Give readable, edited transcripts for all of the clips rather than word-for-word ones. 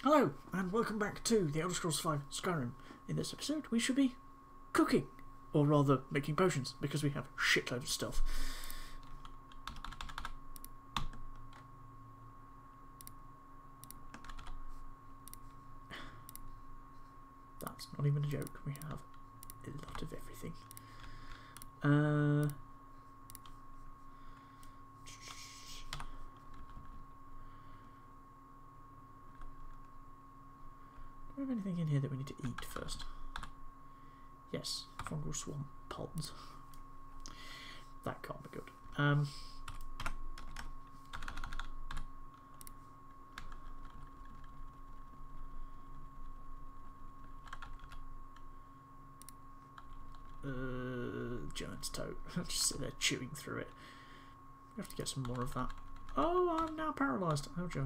Hello, and welcome back to the Elder Scrolls V Skyrim. In this episode, we should be cooking, or rather making potions, because we have a shitload of stuff. That's not even a joke, we have a lot of everything. Do we have anything in here that we need to eat first? Yes, fungal swamp pods. That can't be good. Giant's toad. Just sit there chewing through it. We have to get some more of that. Oh, I'm now paralysed. Oh, joy.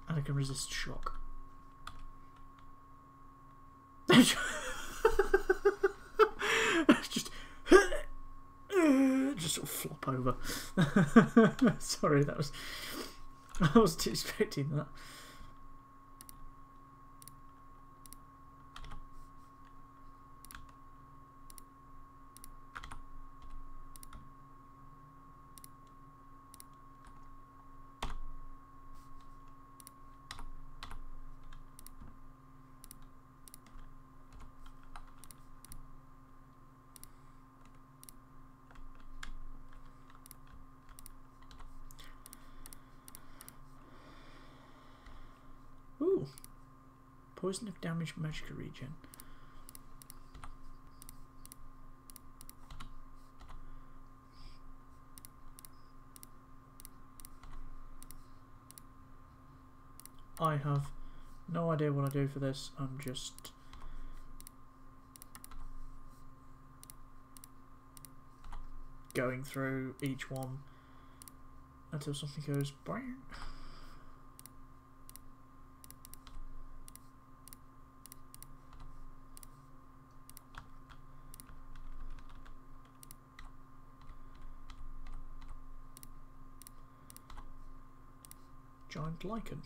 And I can resist shock. just sort of flop over. Sorry, I wasn't expecting that. Ooh, poison if damaged magic regen. I have no idea what I do for this. I'm just going through each one until something goes bang. Giant lichen.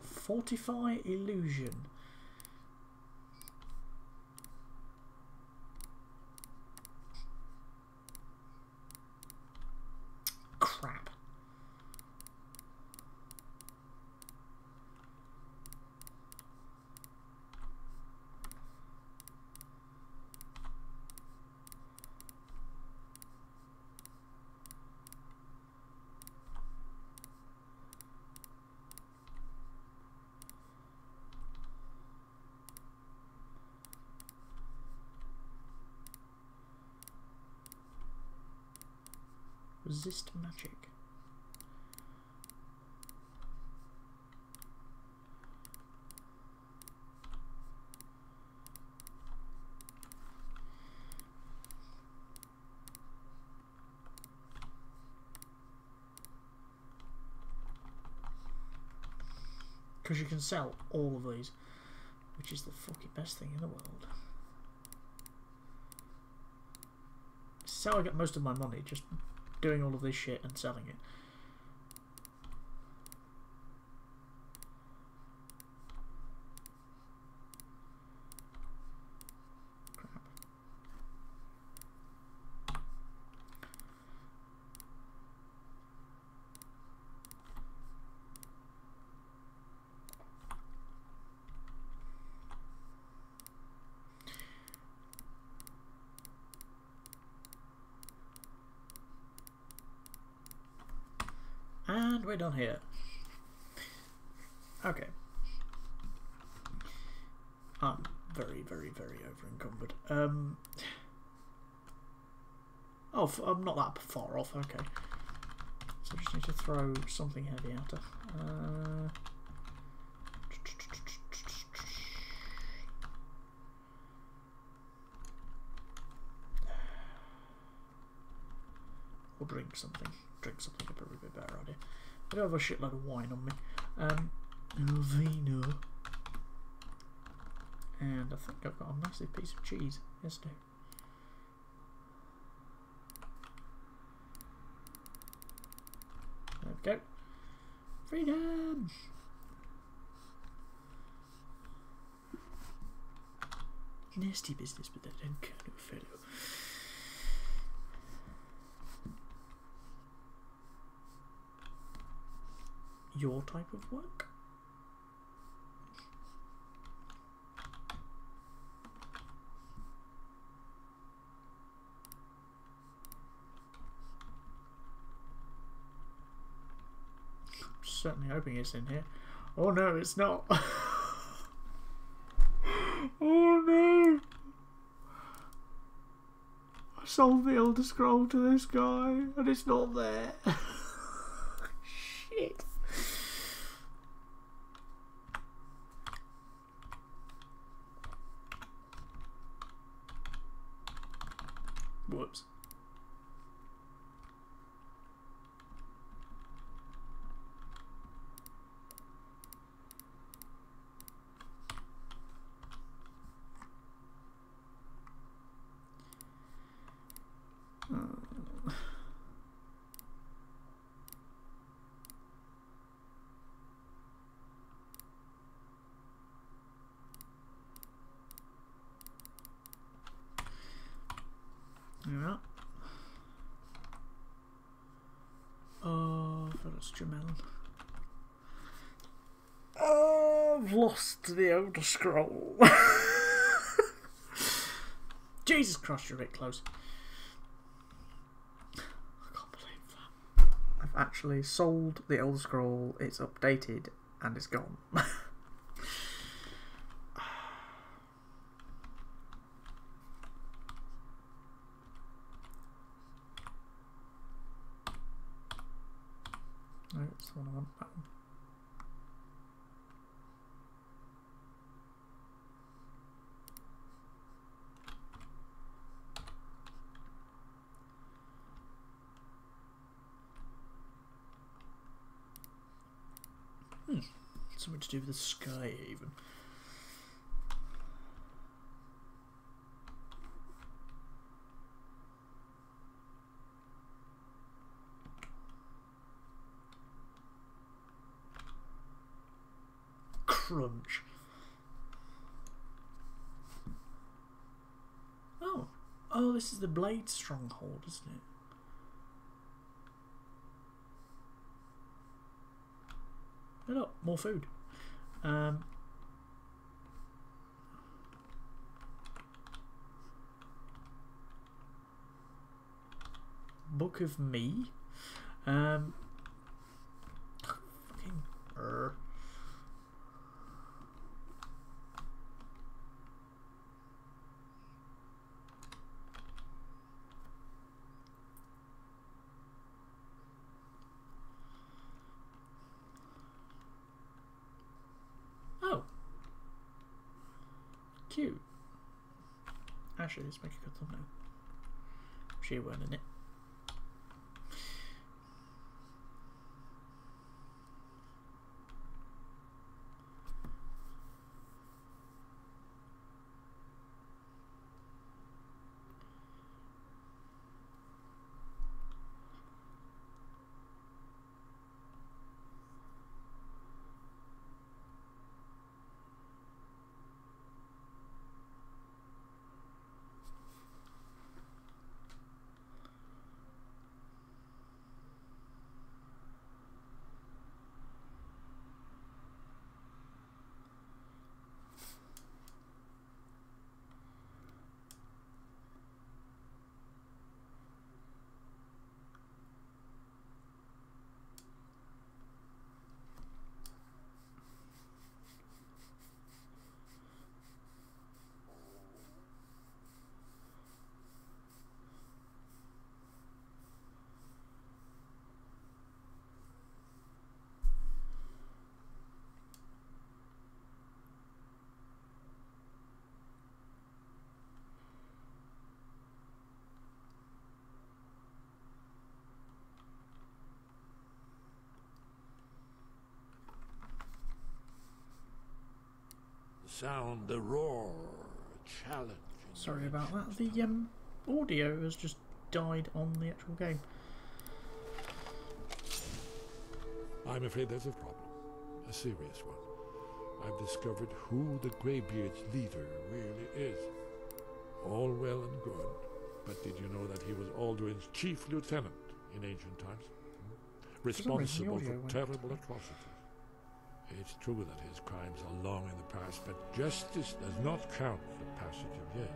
Fortify illusion. Crap. Resist magic. Because you can sell all of these, which is the fucking best thing in the world. This is how I get most of my money, just doing all of this shit and selling it. Crap. And we're done here. Okay. I'm very, very, very over encumbered. Oh, I'm not that far off. Okay. So I just need to throw something heavy at her. Or drink something. Drink something would probably be a better idea. I do have a shitload of wine on me. Vino. And I think I've got a massive piece of cheese. Yes, I do. Go. Freedom! Nasty business, but then kind of fellow. Your type of work? I'm certainly hoping it's in here. Oh no, it's not. Oh no! I sold the Elder Scroll to this guy and it's not there. Shit. Whoops. Yeah. Oh, that's Jamel. Oh, I've lost the Elder Scroll. Jesus Christ, you're a bit close. I can't believe that. I've actually sold the Elder Scroll, it's updated, and it's gone. No, it's the one I want. That one. Something to do with the sky, even. Crunch. Oh. Oh, this is the Blade Stronghold, isn't it? No, look, more food. Book of Me. Fucking. Oh. Cute. Actually, let's make a good thumbnail. She weren't in it. Sound the roar, challenge. Sorry about that. The audio has just died on the actual game. I'm afraid there's a problem. A serious one. I've discovered who the Greybeard's leader really is. All well and good, but did you know that he was Aldrin's chief lieutenant in ancient times? Responsible for terrible atrocities. It's true that his crimes are long in the past, but justice does not count the passage of years.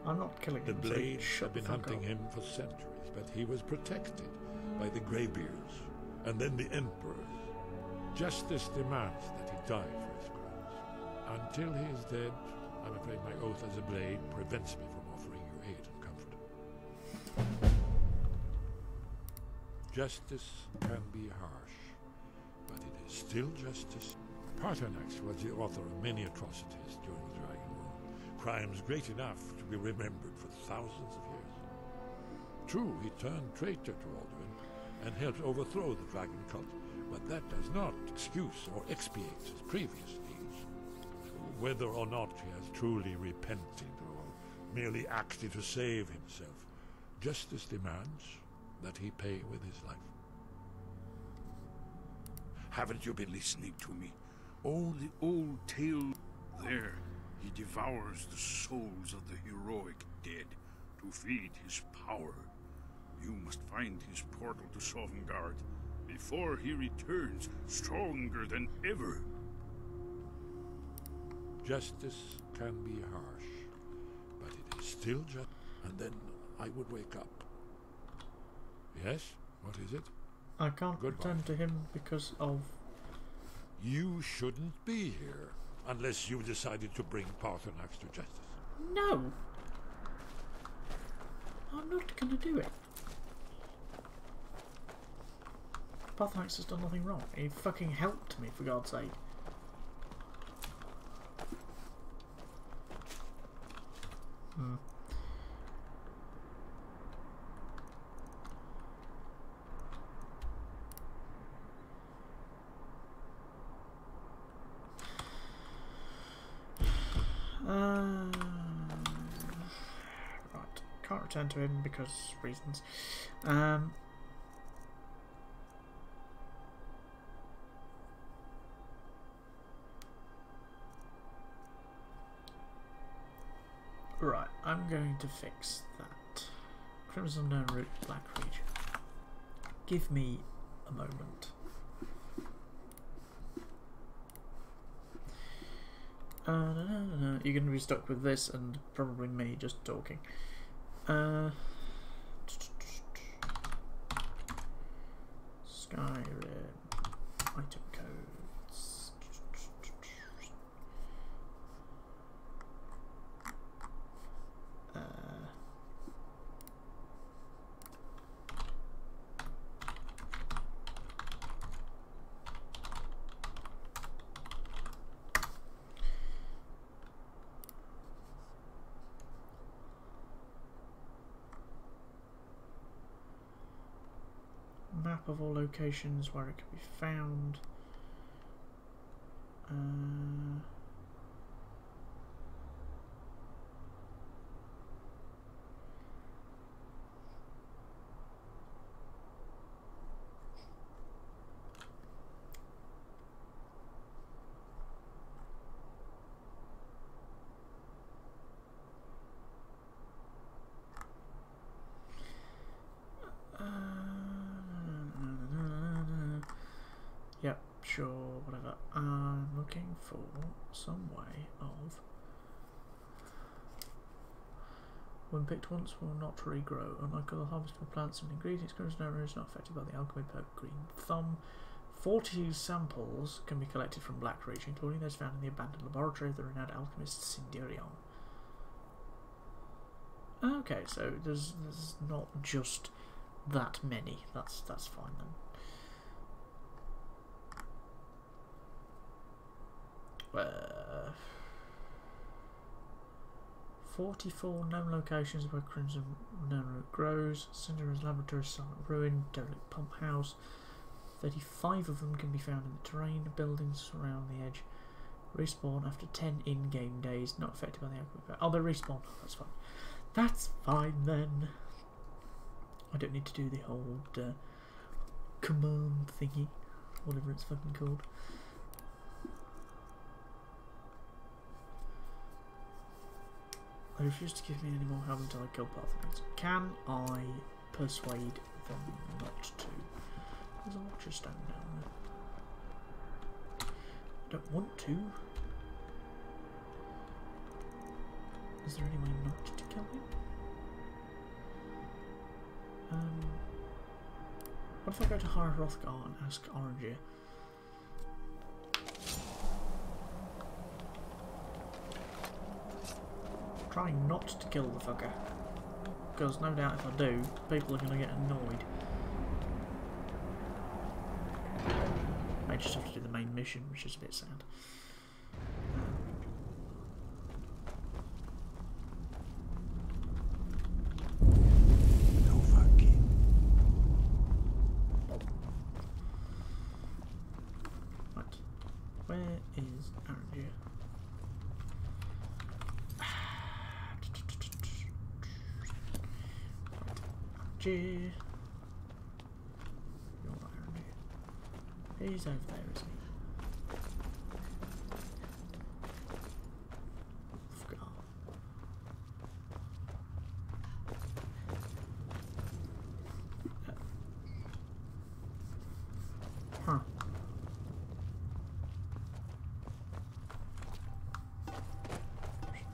I'm not killing him. The Blades have been hunting him for centuries, but he was protected by the Greybeards and then the Emperors. Justice demands that he die for his crimes. Until he is dead, I'm afraid my oath as a Blade prevents me from offering you aid and comfort. Justice can be harsh, but it is still justice. Paternax was the author of many atrocities during the Dragon War, crimes great enough to be remembered for thousands of years. True, he turned traitor to Alduin and helped overthrow the Dragon Cult, but that does not excuse or expiate his previous deeds. Whether or not he has truly repented or merely acted to save himself, justice demands that he pay with his life. Haven't you been listening to me? Oh, the old tale. There, he devours the souls of the heroic dead to feed his power. You must find his portal to Sovngarde before he returns stronger than ever. Justice can be harsh, but it is still just. And then I would wake up. Yes? What is it? I can't return to him because of... You shouldn't be here unless you decided to bring Paternax to justice. No! I'm not going to do it. Paternax has done nothing wrong. He fucking helped me, for God's sake. Right, can't return to him because reasons. Right, I'm going to fix that. Crimson Known Route, Black Region. Give me a moment. You're going to be stuck with this and probably me just talking. Skyrim. Item codes. Map of all locations where it can be found. Yep, sure, whatever. I'm looking for some way of... When picked once will not regrow. Unlike other harvestable plants and ingredients, Crimson Arrow is not affected by the alchemy perk Green Thumb. 40 samples can be collected from Black Ridge, including those found in the abandoned laboratory of the renowned alchemist Sindirion. Okay, so there's not just that many. That's fine then. 44 known locations where Crimson Known Root grows. Cinderella's laboratory, Silent Ruin, Derelict Pump House. 35 of them can be found in the terrain. Buildings around the edge respawn after 10 in-game days, not affected by the alchemy. Oh, they respawn. That's fine. That's fine then. I don't need to do the whole command thingy. Whatever it's fucking called. They refuse to give me any more help until I kill Parthenax. Can I persuade them not to? There's a watcher stone down there. I don't want to. Is there any way not to kill him? What if I go to High Hrothgar and ask Orangier? Trying not to kill the fucker, because no doubt if I do, people are going to get annoyed. I just have to do the main mission, which is a bit sad. No fucking. Right, where is Orangier? You're not around here. He's over there, isn't he? Forgot. Huh.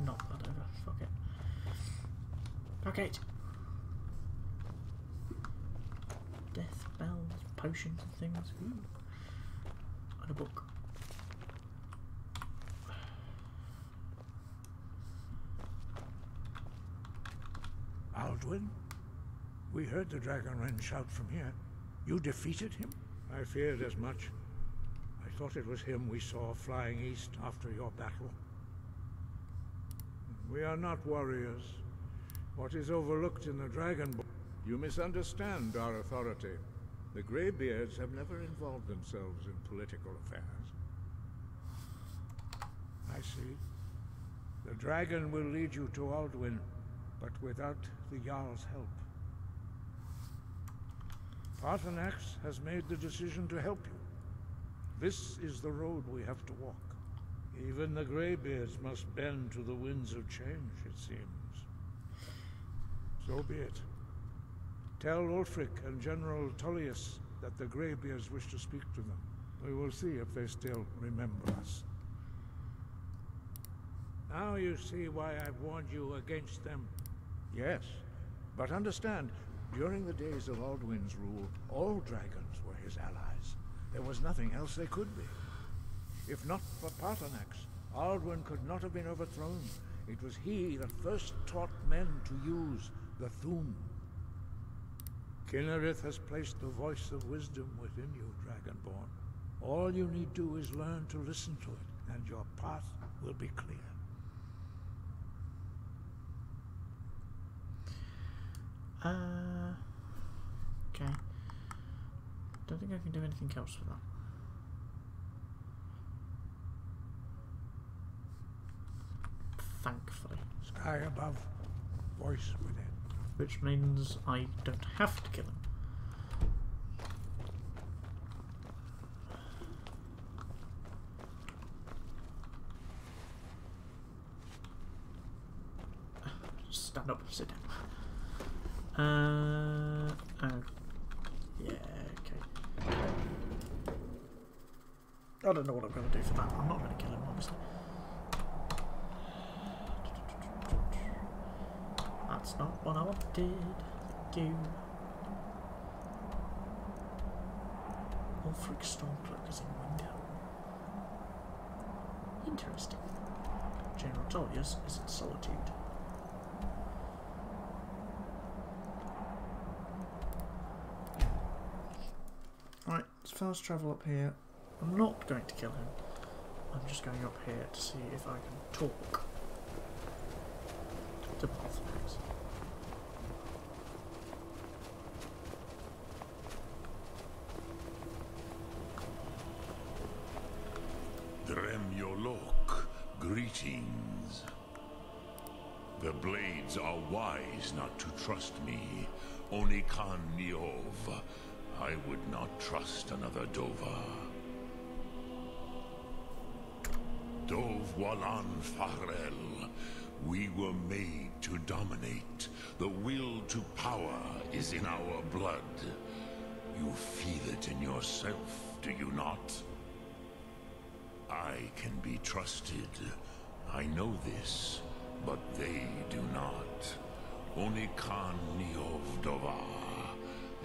Knock that over. Fuck it. Okay. Death bells, potions and things. Ooh. And a book. Aldwin? We heard the Dragon Wren shout from here. You defeated him? I feared as much. I thought it was him we saw flying east after your battle. We are not warriors. What is overlooked in the Dragon... You misunderstand our authority. The Greybeards have never involved themselves in political affairs. I see. The dragon will lead you to Aldwin, but without the Jarl's help. Parthenax has made the decision to help you. This is the road we have to walk. Even the Greybeards must bend to the winds of change, it seems. So be it. Tell Ulfric and General Tullius that the Greybeards wish to speak to them. We will see if they still remember us. Now you see why I've warned you against them. Yes, but understand, during the days of Aldwin's rule, all dragons were his allies. There was nothing else they could be. If not for Parthenax, Aldwin could not have been overthrown. It was he that first taught men to use the Thu'um. Kinnerith has placed the voice of wisdom within you, Dragonborn. All you need do is learn to listen to it, and your path will be clear. Okay. Don't think I can do anything else with that. Thankfully. Sky above, voice within. Which means I don't have to kill him. Stand up, sit down. Oh. Yeah, okay. I don't know what I'm going to do for that. I'm not going to kill him, obviously. That's not what I wanted. Thank you. Ulfric Stormcloak is in window. Interesting. General Tullius is in solitude. Right, let's fast travel up here. I'm not going to kill him. I'm just going up here to see if I can talk to Parthenax. Dremyolok, greetings. The blades are wise not to trust me. Onikan Niov, I would not trust another Dova. Dov Walan Farel. We were made to dominate. The will to power is in our blood. You feel it in yourself, do you not? I can be trusted. I know this, but they do not. Only Khan Niov Dova.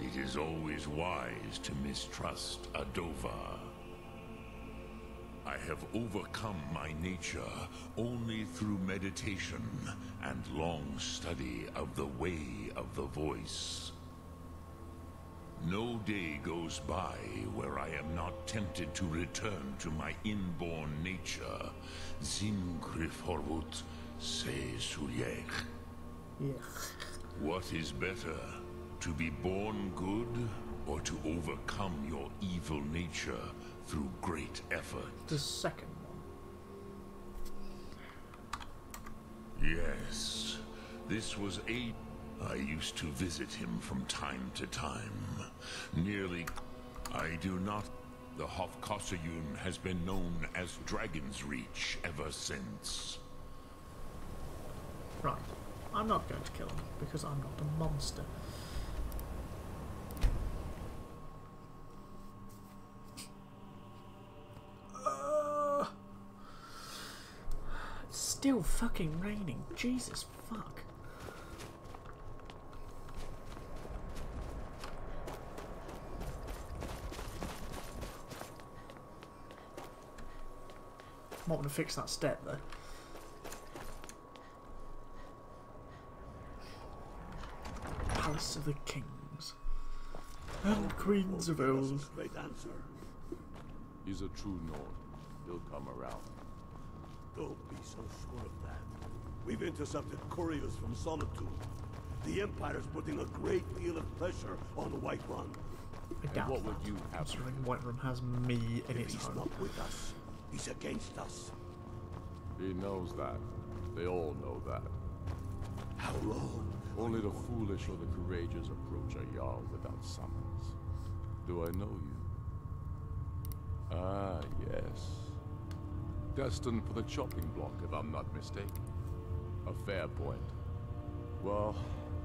It is always wise to mistrust a Dova. I have overcome my nature only through meditation and long study of the way of the voice. No day goes by where I am not tempted to return to my inborn nature. Zimgrifhorvut se sulyech. Yeah. What is better, to be born good or to overcome your evil nature through great effort? The second one. Yes, this was I used to visit him from time to time. I do not. The Hofkossayun has been known as Dragon's Reach ever since. Right. I'm not going to kill him because I'm not a monster. It's still fucking raining. Jesus fuck. Might want to fix that step though. Palace of the Kings and Queens of old. Great answer. He's a true Nord. He'll come around. Don't be so sure of that. We've intercepted couriers from Solitude. The Empire's putting a great deal of pressure on the Whiterun. I doubt what would that, you have considering Whiterun has me in If its he's home. not with us, he's against us. He knows that. They all know that. How long? Only the foolish or the courageous approach a Jarl without summons. Do I know you? Ah, yes. Destined for the chopping block, if I'm not mistaken. A fair point. Well,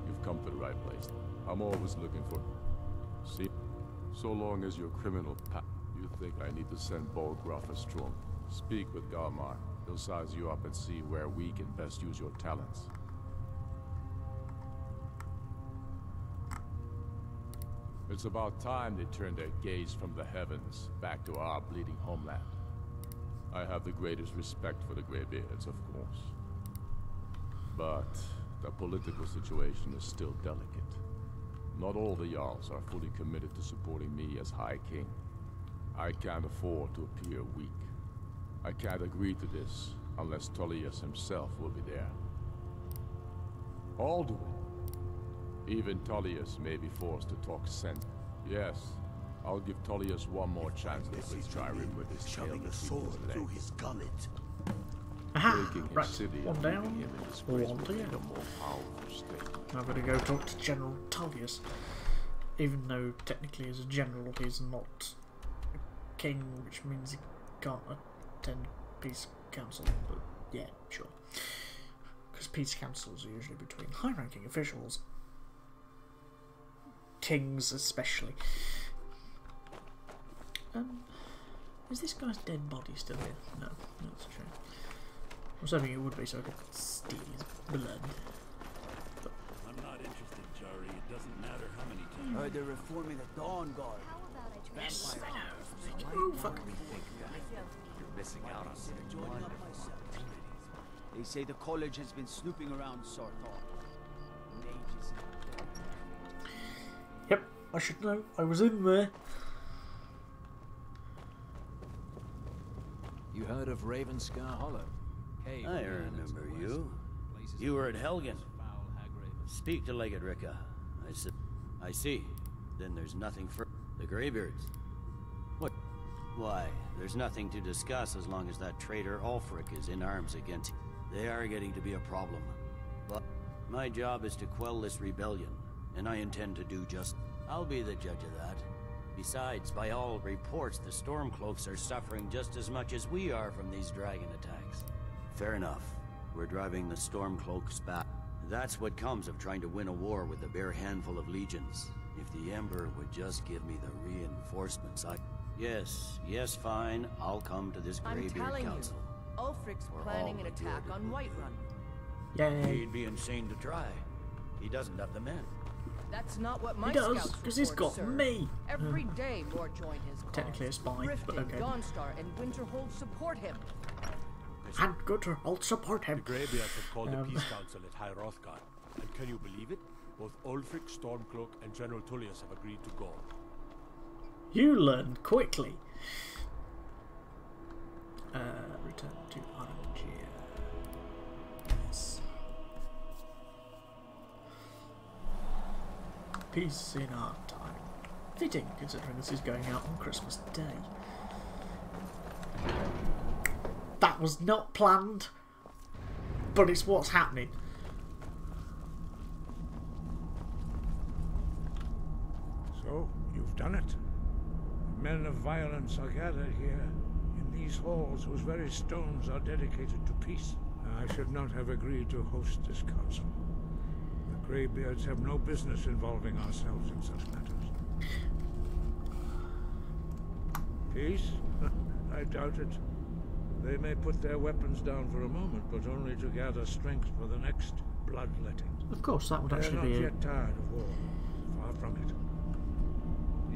you've come to the right place. I'm always looking for... See? So long as your criminal you think I need to send Bolgraf a strong. Speak with Galmar. He'll size you up and see where we can best use your talents. It's about time they turned their gaze from the heavens back to our bleeding homeland. I have the greatest respect for the Greybeards, of course. But the political situation is still delicate. Not all the Jarls are fully committed to supporting me as High King. I can't afford to appear weak. I can't agree to this unless Tullius himself will be there. Alduin. Even Tullius may be forced to talk sense. Yes, I'll give Tullius one more chance to quit Skyrim with his tail Shoving a sword through his gullet. Aha! Breaking his Right, city one and down, leaving him in disgrace one will to make you. a more powerful state. I'm going to go talk to General Tullius. Even though technically as a general he's not a king, which means he can't attend peace council, but yeah, sure. Because peace councils are usually between high-ranking officials. Kings especially. Is this guy's dead body still here? No, that's true. I was hoping it would be so I could steal his blood. But I'm not interested, Jari. It doesn't matter how many times. Heard they're reforming the Dawn Guard. yes, I know. Oh, fuck. You're missing out on some wonderful opportunities. They say the college has been snooping around Sarthal. Mages. Yep, I should know. I was in there. You heard of Ravenscar Hollow? I remember you. You were at Helgen. Speak to Legate Ricka. I see. Then there's nothing for the Greybeards. What? Why, there's nothing to discuss as long as that traitor Ulfric is in arms against you. They are getting to be a problem. But my job is to quell this rebellion, and I intend to do just... I'll be the judge of that. Besides, by all reports, the Stormcloaks are suffering just as much as we are from these dragon attacks. Fair enough. We're driving the Stormcloaks back. That's what comes of trying to win a war with a bare handful of legions. If the Emperor would just give me the reinforcements, Yes, fine. I'll come to this Greybeard Council. Ulfric's planning an attack on Whiterun. Yay. He'd be insane to try. He doesn't have the men. That's not what my He does, scouts because he's got sir. me. Every day more join his cause. Technically a spy, but okay. Dawnstar and Winterhold support him. And Gunter, I'll support him. The Greybeards have called a peace council at High Hrothgar, and can you believe it? Both Ulfric, Stormcloak, and General Tullius have agreed to go. You learned quickly. Return to Orangia. Yes. Peace in our time. Fitting, considering this is going out on Christmas Day. That was not planned, but it's what's happening. So, you've done it. Men of violence are gathered here, in these halls whose very stones are dedicated to peace. I should not have agreed to host this council. The Greybeards have no business involving ourselves in such matters. Peace? I doubt it. They may put their weapons down for a moment, but only to gather strength for the next bloodletting. Of course, that would actually be They're not yet tired of war. Far from it.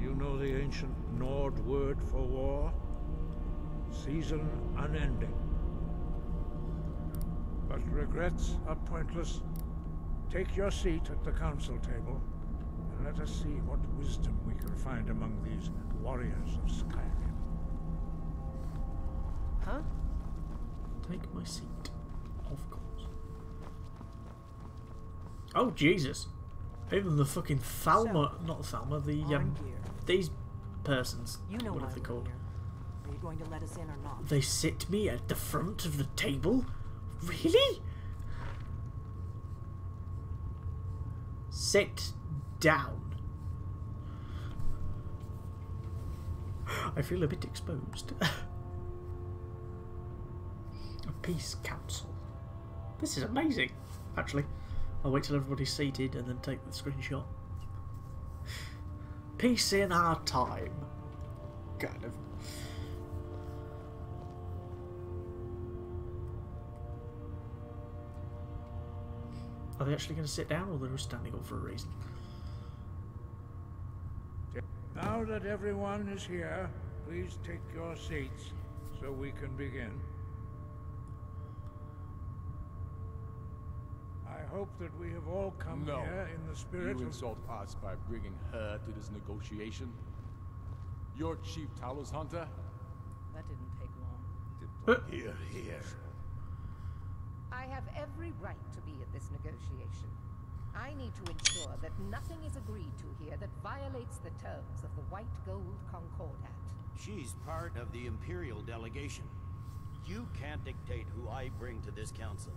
You know the ancient Nord word for war? Season unending. But regrets are pointless. Take your seat at the council table, and let us see what wisdom we can find among these warriors of Skyrim. Huh? Take my seat. Of course. Oh, Jesus. Even the fucking Thalma, not Thalma, these persons, You know what why are they we're called? here. Are you going to let us in or not? They sit me at the front of the table? Really? Sit down. I feel a bit exposed. A peace council. This is amazing, actually. I'll wait till everybody's seated and then take the screenshot. Peace in our time. Kind of. Are they actually going to sit down, or they're just standing up for a reason? Now that everyone is here, please take your seats so we can begin. I hope that we have all come here in the spirit You of... insult us by bringing her to this negotiation? You're Chief Talos Hunter? That didn't take long. Here, here. I have every right to be at this negotiation. I need to ensure that nothing is agreed to here that violates the terms of the White Gold Concordat. She's part of the Imperial delegation. You can't dictate who I bring to this council.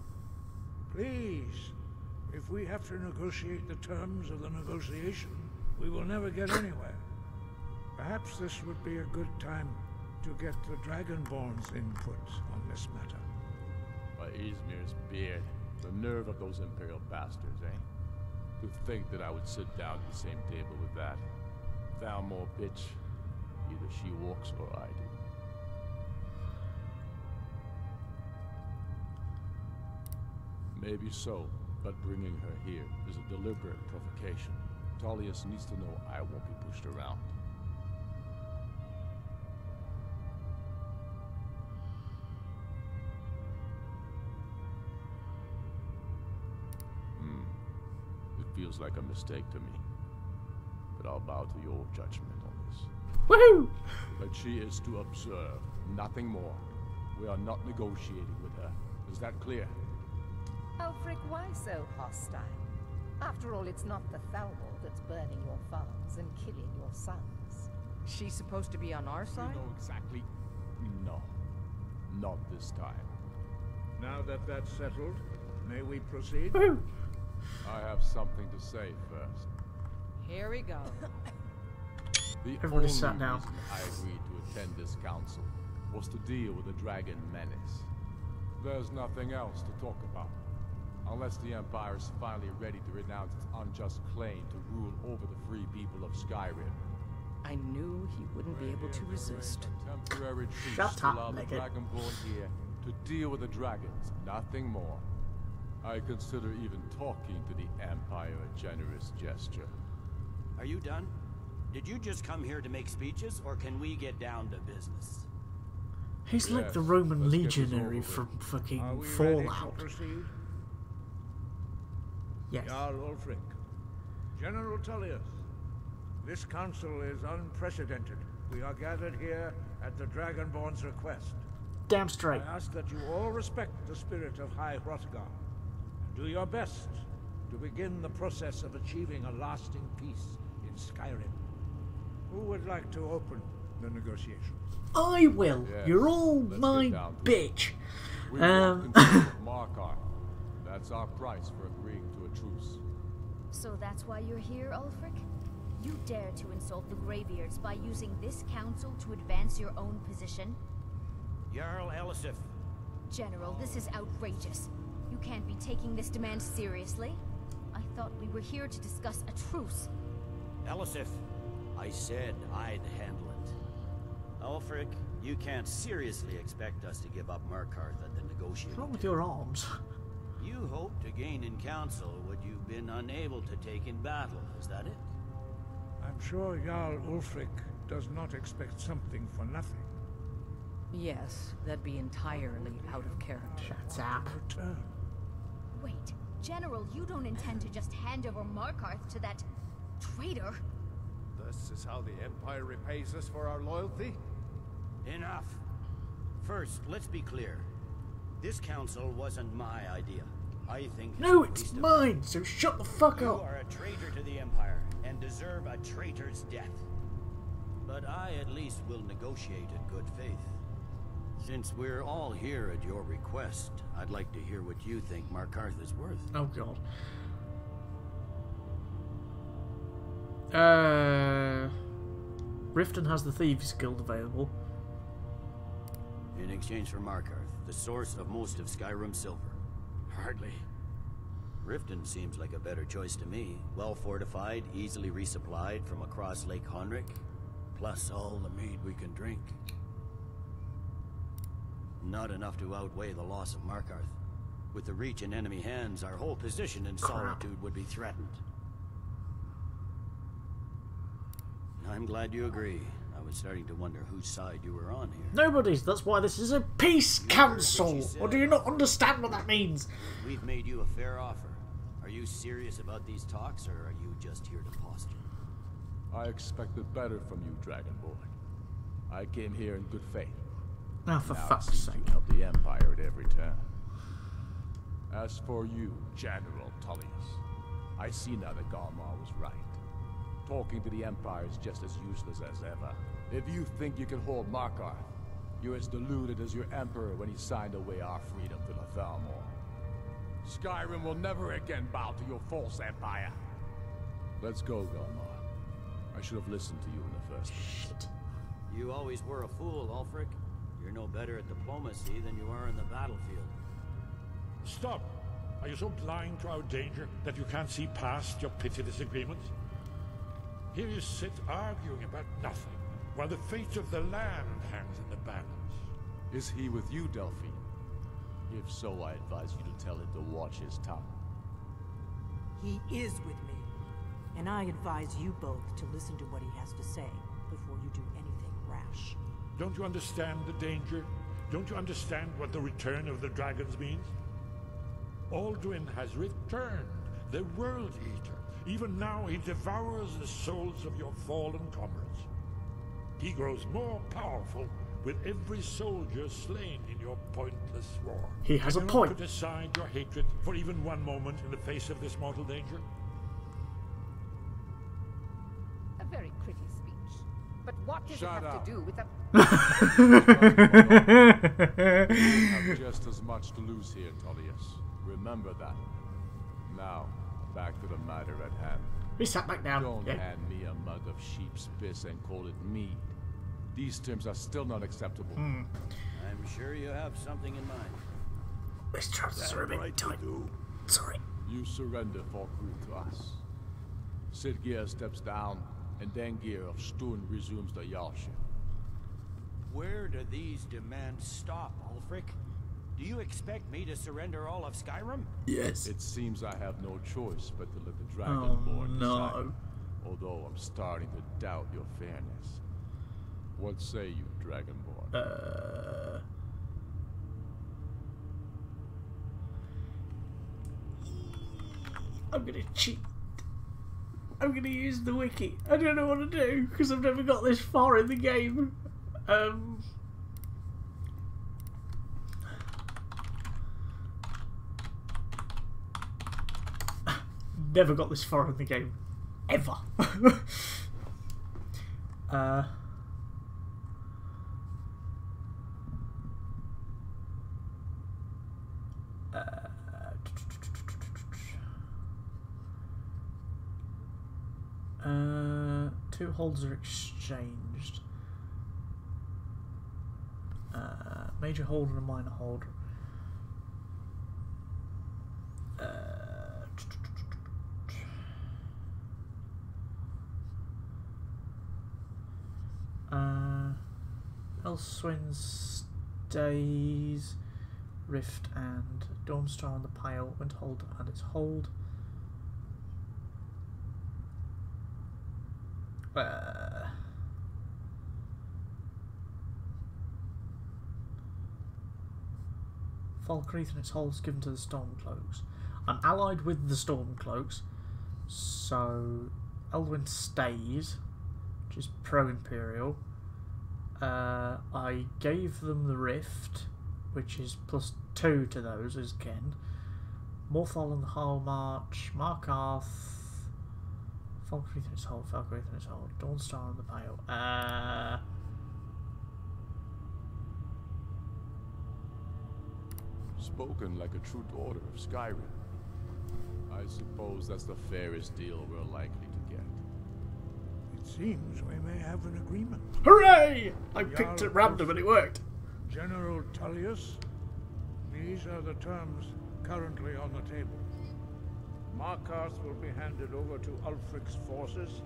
Please, if we have to negotiate the terms of the negotiation, we will never get anywhere. Perhaps this would be a good time to get the Dragonborn's input on this matter. By Izmir's beard, the nerve of those Imperial bastards, eh? To think that I would sit down at the same table with that Thalmor bitch. Either she walks or I do. Maybe so, but bringing her here is a deliberate provocation. Tullius needs to know I won't be pushed around. It feels like a mistake to me, but I'll bow to your judgment on this. Woohoo! But she is to observe, nothing more. We are not negotiating with her. Is that clear? Ulfric, why so hostile? After all, it's not the Thalmor that's burning your farms and killing your sons. She's supposed to be on our side? You know exactly. No. Not this time. Now that that's settled, may we proceed? Woohoo! I have something to say first. Here we go. The Everybody only sat down. reason I agreed to attend this council was to deal with the dragon menace. There's nothing else to talk about. Unless the Empire is finally ready to renounce its unjust claim to rule over the free people of Skyrim. I knew he wouldn't be able to resist. Temporary truce Shut to up, allow the Megan. Dragonborn here to deal with the dragons, nothing more. I consider even talking to the Empire a generous gesture. Are you done? Did you just come here to make speeches, or can we get down to business? He's like Yes, the Roman let's get this legionary over from Are fucking we Fallout. ready to proceed? Yes. Jarl Ulfric, General Tullius, this council is unprecedented. We are gathered here at the Dragonborn's request. Damn straight. I ask that you all respect the spirit of High Hrothgar, and do your best to begin the process of achieving a lasting peace in Skyrim. Who would like to open the negotiations? I will. Yes, You're all let's my get down to bitch. We want control of Markarth. That's our price for agreeing to a truce. So that's why you're here, Ulfric? You dare to insult the Greybeards by using this council to advance your own position? Jarl Elisif. General, this is outrageous. You can't be taking this demand seriously. I thought we were here to discuss a truce. Elisif, I said I'd handle it. Ulfric, you can't seriously expect us to give up Markarth at the negotiating What's wrong with table. your arms? You hoped to gain in council what you've been unable to take in battle, is that it? I'm sure Jarl Ulfric does not expect something for nothing. Yes, that'd be entirely out of character. Shut up. Return. Wait, General, you don't intend to just hand over Markarth to that traitor? This is how the Empire repays us for our loyalty? Enough. First, let's be clear. This council wasn't my idea. I think No, a it's waste of mine, so shut the fuck You up. are a traitor to the Empire and deserve a traitor's death. But I at least will negotiate in good faith. Since we're all here at your request, I'd like to hear what you think Markarth is worth. Oh god. Riften has the Thieves Guild available. In exchange for Markarth, the source of most of Skyrim's silver. Hardly. Riften seems like a better choice to me. Well fortified, easily resupplied from across Lake Honric, plus all the mead we can drink. Not enough to outweigh the loss of Markarth. With the Reach in enemy hands, our whole position in Solitude would be threatened. I'm glad you agree. I was starting to wonder whose side you were on here. Nobody's. That's why this is a peace council. Or do you not understand what that means? We've made you a fair offer. Are you serious about these talks, or are you just here to posture? I expected better from you, Dragonborn. I came here in good faith. Now, for Now fuck's it seems sake. you help the Empire at every turn. As for you, General Tullius, I see now that Galmar was right. Talking to the Empire is just as useless as ever. If you think you can hold Markarth, you're as deluded as your Emperor when he signed away our freedom to the Thalmor. Skyrim will never again bow to your false empire. Let's go, Galmar. I should have listened to you in the first place. You always were a fool, Ulfric. You're no better at diplomacy than you are in the battlefield. Stop! Are you so blind to our danger that you can't see past your petty disagreements? Here you sit arguing about nothing, while the fate of the land hangs in the balance. Is he with you, Delphine? If so, I advise you to tell him to watch his tongue. He is with me. And I advise you both to listen to what he has to say before you do anything rash. Don't you understand the danger? Don't you understand what the return of the dragons means? Alduin has returned, the World Eater. Even now he devours the souls of your fallen comrades. He grows more powerful with every soldier slain in your pointless war. He has a Can you point. not put aside your hatred for even one moment in the face of this mortal danger? A very pretty speech. But what does Shut it have up. to do with the... You have just as much to lose here, Tullius. Remember that. Now, back to the matter at hand. Be sat back down. Don't Yeah. hand me a mug of sheep's piss and call it mead. These terms are still not acceptable. I'm sure you have something in mind. These trousers are a bit tight. Sorry. You surrender Falkreath to us. Sidgeir steps down, and Dengir of Stun resumes the Jarlship. Where do these demands stop, Ulfric? Do you expect me to surrender all of Skyrim? Yes. It seems I have no choice but to let the Dragonborn decide. no. Although I'm starting to doubt your fairness. What say you, Dragonborn? I'm gonna cheat. I'm gonna use the wiki. I don't know what to do because I've never got this far in the game. Never got this far in the game. Ever. Two holds are exchanged. Major hold and a minor hold. Elswin stays, Rift and Dawnstar on the pile, Windhold and its hold. Falkreath and its hold is given to the Stormcloaks. I'm allied with the Stormcloaks, so Elwyn stays, which is pro-Imperial. I gave them the Rift, which is +2 to those, as Ken. Morthal and the Hull March, Markarth, Falkreath and its hold, Falkreath and its hold, Dawnstar and the Pale. Spoken like a true daughter of Skyrim. I suppose that's the fairest deal we're likely to get. It seems we may have an agreement. Hooray! I picked at random and it worked. General Tullius, these are the terms currently on the table. Markarth will be handed over to Ulfric's forces,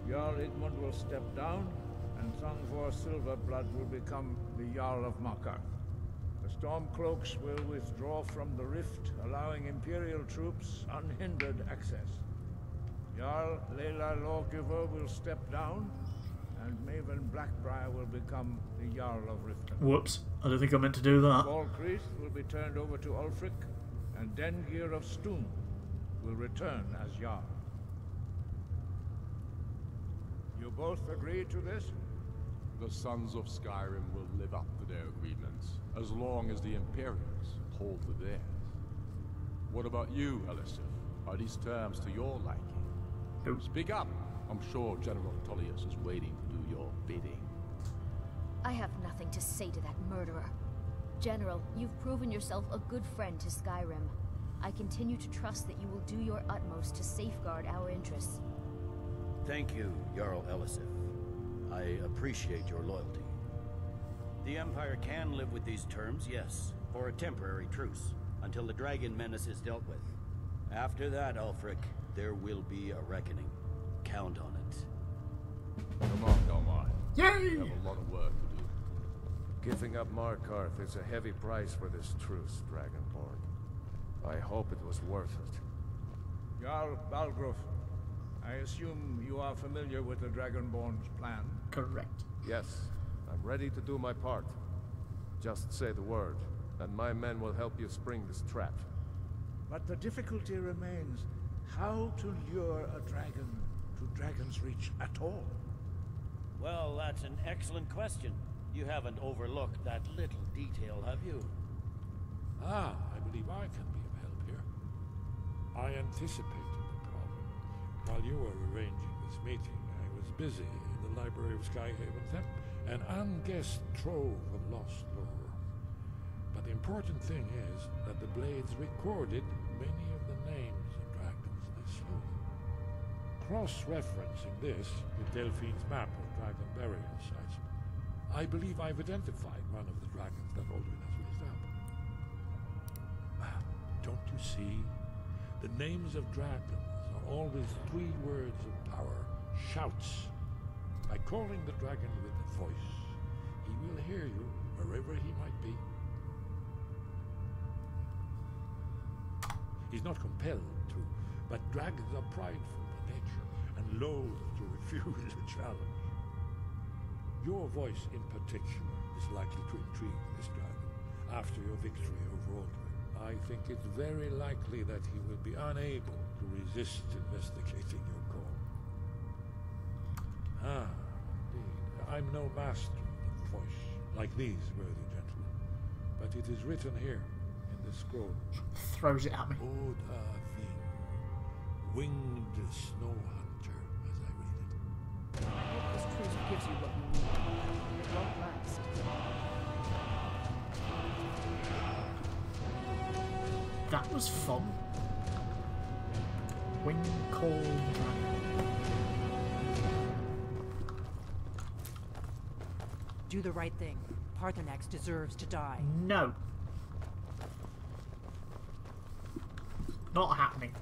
Jarl Igmund will step down, and Thongvor Silverblood will become the Jarl of Markarth. The Stormcloaks will withdraw from the Rift, allowing Imperial troops unhindered access. Jarl Leila Lawgiver will step down, and Maven Blackbriar will become the Jarl of Riften. Whoops, I don't think I meant to do that. Falkreath will be turned over to Ulfric, and Dengir of Stun will return as Jarl. You both agree to this? The Sons of Skyrim will live up to their agreements, as long as the Imperials hold to theirs. What about you, Elisif? Are these terms to your liking? Nope. Speak up! I'm sure General Tullius is waiting to do your bidding. I have nothing to say to that murderer. General, you've proven yourself a good friend to Skyrim. I continue to trust that you will do your utmost to safeguard our interests. Thank you, Jarl Elisif. I appreciate your loyalty. The Empire can live with these terms, yes, for a temporary truce, until the dragon menace is dealt with. After that, Ulfric, there will be a reckoning. Count on it. Come on, Delmar. Yay! We have a lot of work to do. Giving up Markarth is a heavy price for this truce, Dragonborn. I hope it was worth it. Jarl Balgruuf, I assume you are familiar with the Dragonborn's plan? Correct. Yes, I'm ready to do my part. Just say the word, and my men will help you spring this trap. But the difficulty remains how to lure a dragon to Dragon's Reach at all. Well, that's an excellent question. You haven't overlooked that little detail, have you? I believe I can be of help here. I anticipated the problem. While you were arranging this meeting, I was busy in the library of Skyhaven Thep, an unguessed trove of lost lore. But the important thing is that the Blades recorded many of the names of dragons they slew. Cross-referencing this with Delphine's map of dragon burial sites, I believe I've identified one of the dragons that Alduin has raised up. Don't you see? The names of dragons are always 3 words of power, shouts. By calling the dragon with a voice, he will hear you wherever he might be. He's not compelled to, but dragons are prideful by nature and loath to refuse a challenge. Your voice in particular is likely to intrigue this dragon after your victory over Alduin. I think it's very likely that he will be unable to resist investigating your call. Ah, indeed. I'm no master of the voice, like these worthy gentlemen, but it is written here in the scroll. Throws it at me. Odavin, winged snow hunter, as I read it. I hope this truce gives you what you need. It won't last. That was fun. Wing call dragon. Do the right thing. Parthenax deserves to die. No. Not happening.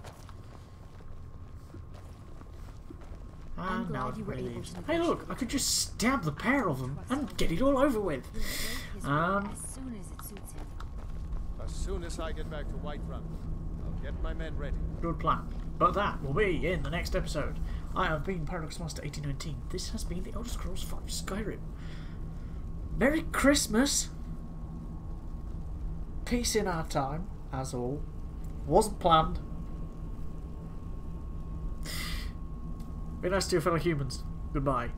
I'm glad now you were able to hey look, I could just stab the pair of them and get it all over with. as soon as it suits him. As soon as I get back to Whiterun, I'll get my men ready. Good plan. But that will be in the next episode. I have been Paradox Master 1819. This has been the Elder Scrolls V Skyrim. Merry Christmas. Peace in our time, as all. Wasn't planned. Be nice to your fellow humans. Goodbye.